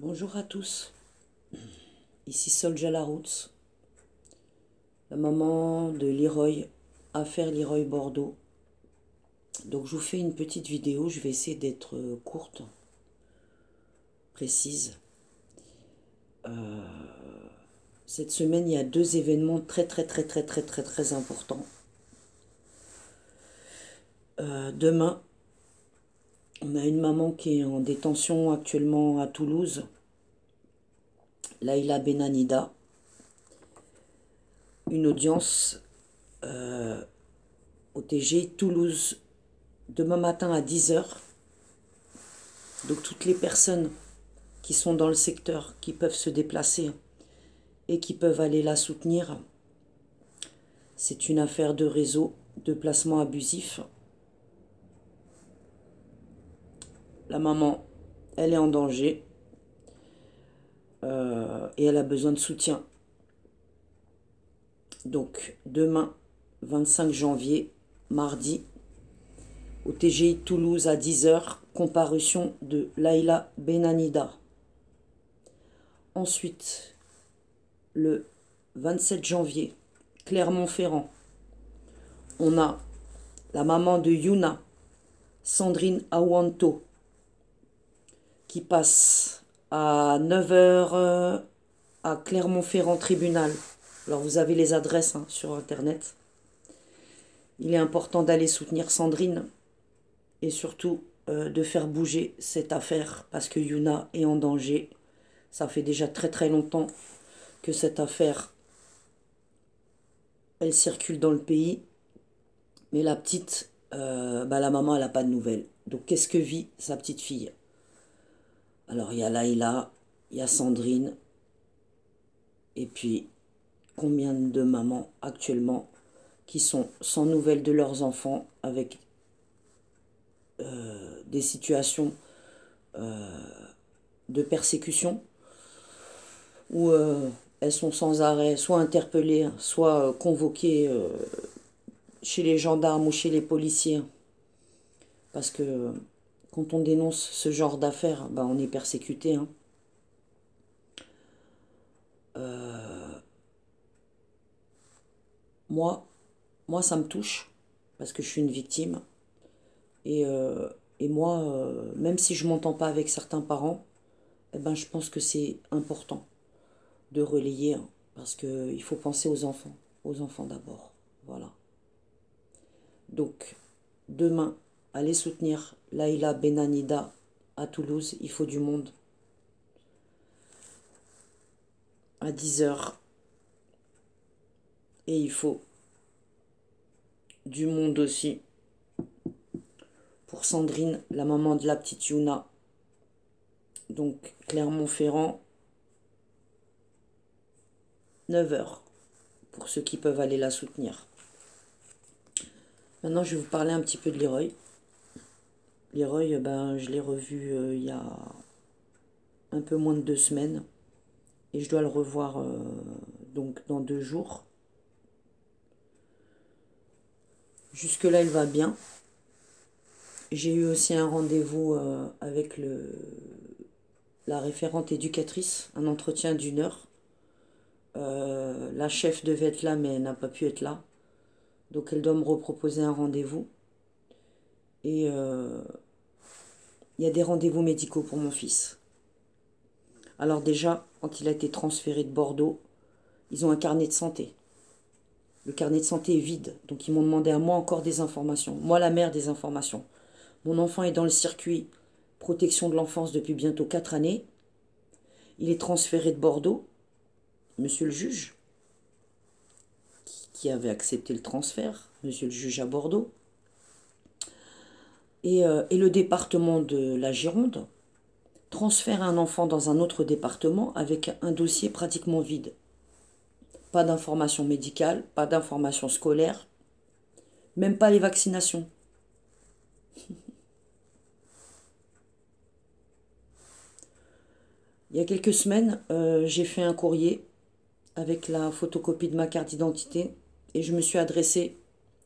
Bonjour à tous, ici Solja Larouts, la maman de Leroy, affaire Leroy Bordeaux. Donc je vous fais une petite vidéo, je vais essayer d'être courte, précise. Cette semaine, il y a deux événements très importants. Demain, on a une maman qui est en détention actuellement à Toulouse, Laïla Benanida. Une audience au TG Toulouse demain matin à 10 h. Donc toutes les personnes qui sont dans le secteur, qui peuvent se déplacer et qui peuvent aller la soutenir, c'est une affaire de réseau, de placement abusif. La maman, elle est en danger et elle a besoin de soutien. Donc demain, 25 janvier, mardi, au TGI Toulouse à 10 h, comparution de Laïla Benanida. Ensuite, le 27 janvier, Clermont-Ferrand, on a la maman de Yuna, Sandrine Awanto, qui passe à 9 h à Clermont-Ferrand tribunal. Alors vous avez les adresses sur internet. Il est important d'aller soutenir Sandrine et surtout de faire bouger cette affaire parce que Yuna est en danger. Ça fait déjà très longtemps que cette affaire, elle circule dans le pays. Mais la petite, la maman, elle n'a pas de nouvelles. Donc qu'est-ce que vit sa petite fille? Alors il y a Laïla, il y a Sandrine. Et puis, combien de mamans actuellement qui sont sans nouvelles de leurs enfants avec des situations de persécution où elles sont sans arrêt soit interpellées, soit convoquées chez les gendarmes ou chez les policiers. Parce que quand on dénonce ce genre d'affaires, on est persécuté. Moi, ça me touche parce que je suis une victime. Et moi, même si je ne m'entends pas avec certains parents, je pense que c'est important de relayer parce qu'il faut penser aux enfants d'abord. Voilà. Donc, demain, allez soutenir Laïla Benanida à Toulouse, il faut du monde. À 10 h. Et il faut du monde aussi pour Sandrine, la maman de la petite Yuna. Donc, Clermont-Ferrand, 9 h, pour ceux qui peuvent aller la soutenir. Maintenant, je vais vous parler un petit peu de Leroy. Leroy, je l'ai revu il y a un peu moins de 2 semaines. Et je dois le revoir donc dans 2 jours. Jusque-là, il va bien. J'ai eu aussi un rendez-vous avec la référente éducatrice, un entretien d'1 heure. La chef devait être là, mais elle n'a pas pu être là. Donc elle doit me reproposer un rendez-vous. Et il y a des rendez-vous médicaux pour mon fils. Alors déjà, quand il a été transféré de Bordeaux, ils ont un carnet de santé. Le carnet de santé est vide, donc ils m'ont demandé à moi encore des informations. Moi, la mère, des informations. Mon enfant est dans le circuit protection de l'enfance depuis bientôt 4 années. Il est transféré de Bordeaux. Monsieur le juge, qui avait accepté le transfert, monsieur le juge à Bordeaux, et le département de la Gironde transfère un enfant dans un autre département avec un dossier pratiquement vide. Pas d'informations médicales, pas d'informations scolaires, même pas les vaccinations. Il y a quelques semaines, j'ai fait un courrier avec la photocopie de ma carte d'identité et je me suis adressée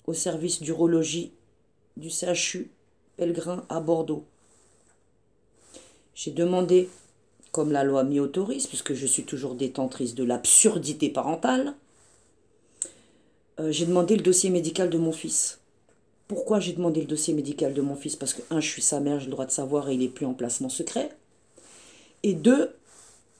au service d'urologie du CHU Pellegrin à Bordeaux. J'ai demandé comme la loi m'y autorise, puisque je suis toujours détentrice de l'absurdité parentale, j'ai demandé le dossier médical de mon fils. Pourquoi j'ai demandé le dossier médical de mon fils? Parce que, un, je suis sa mère, j'ai le droit de savoir et il n'est plus en placement secret. Et deux,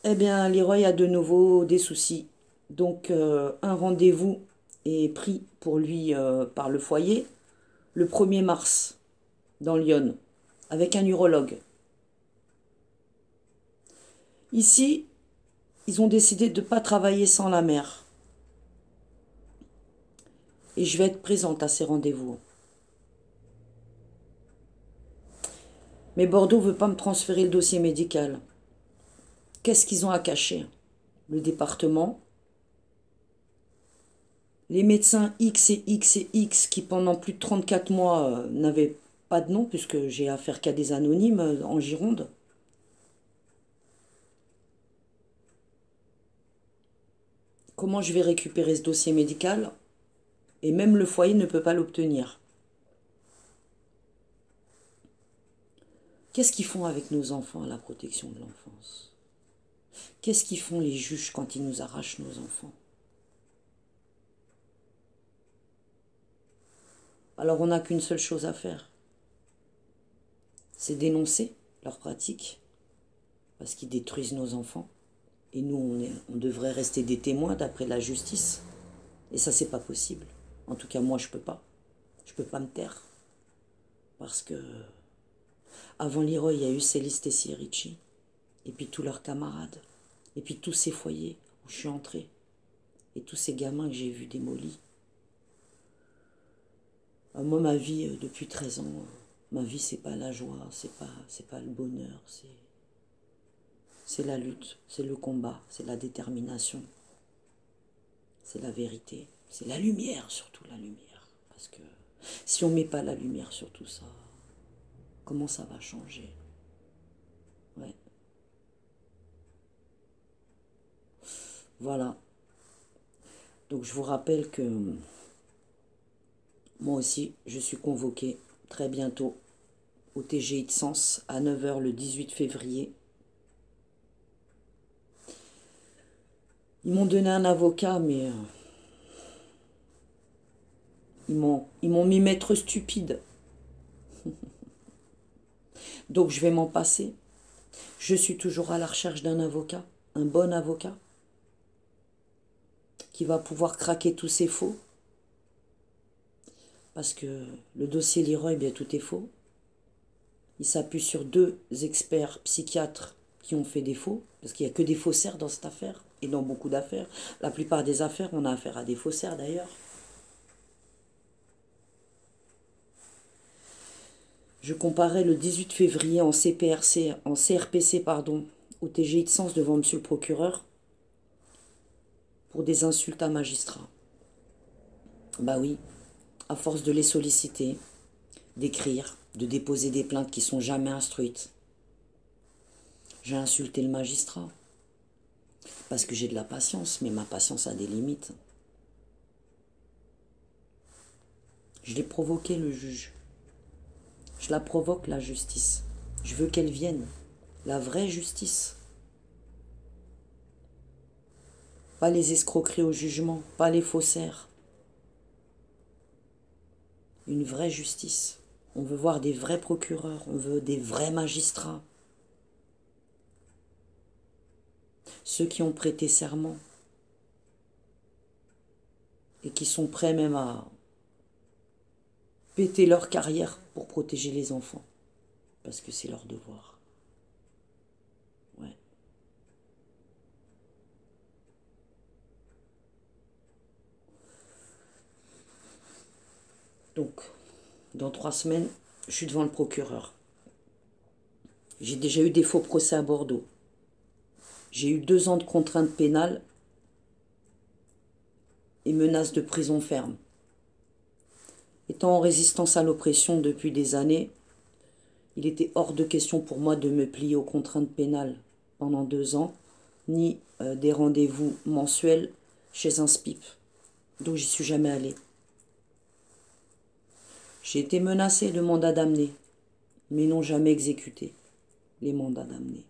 eh bien, Leroy a de nouveau des soucis. Donc, un rendez-vous est pris pour lui par le foyer le 1er mars dans Lyon avec un urologue. Ici, ils ont décidé de ne pas travailler sans la mère. Et je vais être présente à ces rendez-vous. Mais Bordeaux ne veut pas me transférer le dossier médical. Qu'est-ce qu'ils ont à cacher? Le département, les médecins X et X et X qui pendant plus de 34 mois n'avaient pas de nom, puisque j'ai affaire qu'à des anonymes en Gironde. Comment je vais récupérer ce dossier médical? Et même le foyer ne peut pas l'obtenir. Qu'est-ce qu'ils font avec nos enfants à la protection de l'enfance? Qu'est-ce qu'ils font les juges quand ils nous arrachent nos enfants? Alors on n'a qu'une seule chose à faire. C'est dénoncer leurs pratiques, parce qu'ils détruisent nos enfants. Et nous, on devrait rester des témoins d'après la justice. Et ça, c'est pas possible. En tout cas, moi, je peux pas. Je peux pas me taire. Parce que avant Leroy, il y a eu Célis et Richie. Et puis tous leurs camarades. Et puis tous ces foyers où je suis entrée. Et tous ces gamins que j'ai vus démolis. Moi, ma vie, depuis 13 ans, ma vie, c'est pas la joie, c'est pas le bonheur, c'est la lutte, c'est le combat, c'est la détermination, c'est la vérité, c'est la lumière, surtout la lumière. Parce que si on met pas la lumière sur tout ça, comment ça va changer? Ouais. Voilà. Donc je vous rappelle que moi aussi, je suis convoquée très bientôt au TGI de Sens à 9 h le 18 février. Ils m'ont donné un avocat, mais ils m'ont mis maître stupide. Donc je vais m'en passer. Je suis toujours à la recherche d'un avocat, un bon avocat, qui va pouvoir craquer tous ces faux. Parce que le dossier Leroy, bien tout est faux. Il s'appuie sur 2 experts psychiatres qui ont fait des faux, parce qu'il n'y a que des faussaires dans cette affaire, et dans beaucoup d'affaires. La plupart des affaires, on a affaire à des faussaires d'ailleurs. Je comparais le 18 février en CRPC, au TGI de Sens devant monsieur le procureur pour des insultes à magistrats. Bah oui, à force de les solliciter, d'écrire, de déposer des plaintes qui sont jamais instruites. J'ai insulté le magistrat. Parce que j'ai de la patience, mais ma patience a des limites. Je l'ai provoqué, le juge. Je la provoque, la justice. Je veux qu'elle vienne. La vraie justice. Pas les escroqueries au jugement, pas les faussaires. Une vraie justice. On veut voir des vrais procureurs, on veut des vrais magistrats. Ceux qui ont prêté serment et qui sont prêts même à péter leur carrière pour protéger les enfants. Parce que c'est leur devoir. Ouais. Donc, dans 3 semaines, je suis devant le procureur. J'ai déjà eu des faux procès à Bordeaux. J'ai eu 2 ans de contrainte pénale et menaces de prison ferme. Étant en résistance à l'oppression depuis des années, il était hors de question pour moi de me plier aux contraintes pénales pendant 2 ans, ni des rendez-vous mensuels chez un SPIP. Donc j'y suis jamais allée. J'ai été menacée de mandat d'amener, mais n'ont jamais exécuté les mandats d'amener.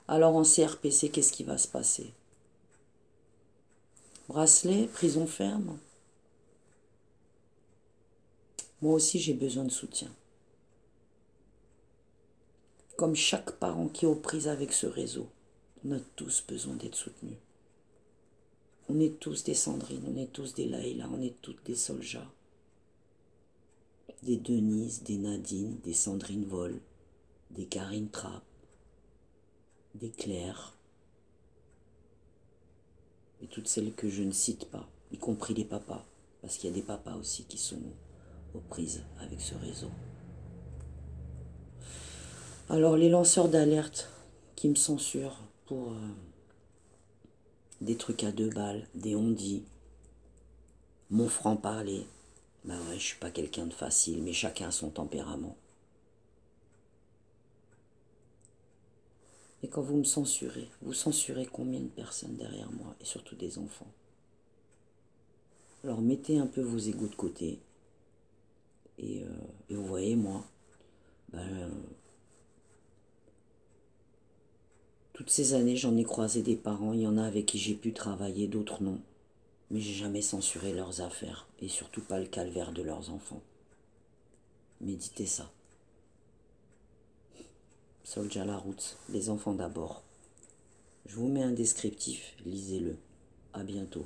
Alors en CRPC, qu'est-ce qui va se passer? Bracelet, prison ferme. Moi aussi, j'ai besoin de soutien. Comme chaque parent qui est aux prises avec ce réseau, on a tous besoin d'être soutenus. On est tous des Sandrine, on est tous des Laïla, on est toutes des Solja. Des Denise, des Nadine, des Sandrine Vol, des Karine Trapp, des Claire, et toutes celles que je ne cite pas, y compris les papas, parce qu'il y a des papas aussi qui sont aux prises avec ce réseau. Alors les lanceurs d'alerte qui me censurent pour des trucs à 2 balles, des on-dit, mon franc-parler, bah ouais, je suis pas quelqu'un de facile, mais chacun a son tempérament. Et quand vous me censurez, vous censurez combien de personnes derrière moi, et surtout des enfants. Alors mettez un peu vos égos de côté, et vous voyez, moi, toutes ces années, j'en ai croisé des parents, il y en a avec qui j'ai pu travailler, d'autres non. Mais j'ai jamais censuré leurs affaires, et surtout pas le calvaire de leurs enfants. Méditez ça. Soldier la route, les enfants d'abord. Je vous mets un descriptif, lisez-le. À bientôt.